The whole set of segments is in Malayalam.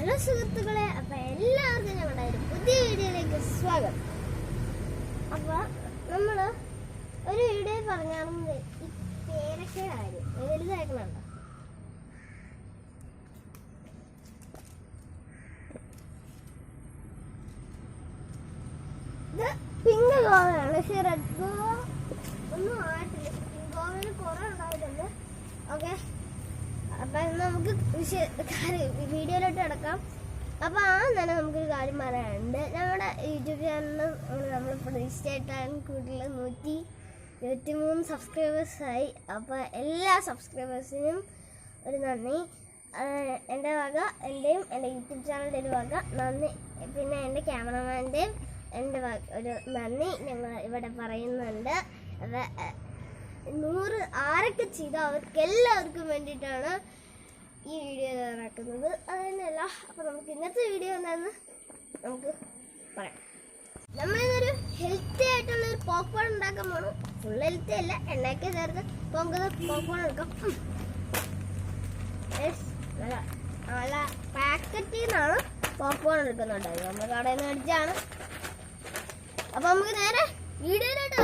ഹലോ സുഹൃത്തുക്കളെ, അപ്പോൾ എല്ലാവർക്കും ഞങ്ങളുടെ ഒരു പുതിയ വീഡിയോയിലേക്ക് സ്വാഗതം. അപ്പോൾ നമ്മൾ ഒരു വീഡിയോ പറഞ്ഞാണെന്ന് ഈ പേരൊക്കെ കാര്യം വലുതാക്കണുണ്ടോ? ഇത് പിങ്ക് ഗോവയാണ്, പക്ഷേ റെഡ് ഗോവ ഒന്നും ആയിട്ടില്ല. പിങ്ക് ഗോവയിൽ കുറേ ഉണ്ടായിട്ടുണ്ട്. ഓക്കെ, അപ്പം നമുക്ക് വീഡിയോയിലോട്ട് കിടക്കാം. അപ്പോൾ തന്നെ നമുക്കൊരു കാര്യം പറയാനുണ്ട്. നമ്മുടെ യൂട്യൂബ് ചാനലിൽ നമ്മളിപ്പോൾ രജിസ്റ്റർ ആയിട്ടാണ് കൂടുതൽ 123 സബ്സ്ക്രൈബേഴ്സായി. അപ്പോൾ എല്ലാ സബ്സ്ക്രൈബേഴ്സിനും ഒരു നന്ദി. എൻ്റെ വക, എൻ്റെയും എൻ്റെ യൂട്യൂബ് ചാനലിൻ്റെ ഒരു വക നന്ദി. പിന്നെ എൻ്റെ ക്യാമറമാൻ്റെയും എൻ്റെ ഒരു നന്ദി ഞങ്ങൾ ഇവിടെ പറയുന്നുണ്ട്. അത് 100 ആരൊക്കെ ചെയ്തോ അവർക്ക് എല്ലാവർക്കും വേണ്ടിയിട്ടാണ് ഈ വീഡിയോ തയ്യാറാക്കുന്നത്. അത് തന്നെയല്ല. അപ്പോൾ നമുക്ക് ഇന്നത്തെ വീഡിയോ എന്താണെന്ന് നമുക്ക് പറയാം. നമ്മളിന്നൊരു ഹെൽത്തി ആയിട്ടുള്ളൊരു പോപ്കോൺ ഉണ്ടാക്കാൻ പോകണം. ഫുൾ ഹെൽത്തി അല്ല, എണ്ണയൊക്കെ ചേർത്ത് പോപ്കോൺ എടുക്കാം. നല്ല പാക്കറ്റിൽ നിന്നാണ് പോപ്കോൺ എടുക്കുന്നുണ്ട്. നമ്മൾ കടയിൽ നിന്ന് അടിച്ചാണ്. അപ്പോൾ നമുക്ക് നേരെ വീഡിയോയിലോട്ട്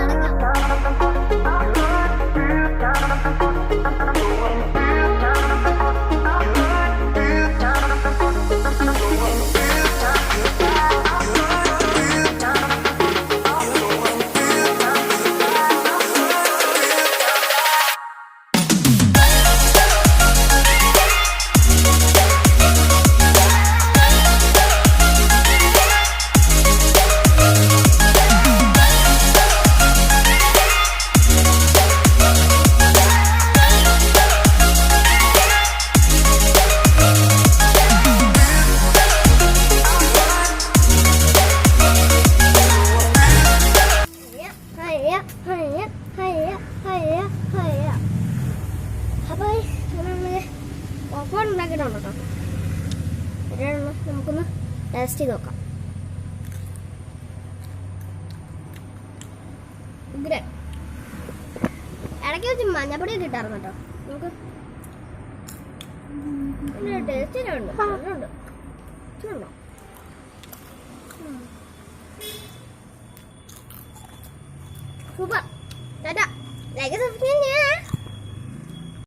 പോപ്കോൺ ഉണ്ടാക്കിയിട്ടുണ്ടോ കേട്ടോ. നമുക്കൊന്ന് ടേസ്റ്റ് ചെയ്ത് നോക്കാം. ഇടയ്ക്ക് വെച്ച് മഞ്ഞപ്പൊടിയൊക്കെ ഇട്ടായിരുന്നു കേട്ടോ. നമുക്ക് ടേസ്റ്റ് ഉണ്ട്, നല്ലുണ്ട്. സൂപ്പർ.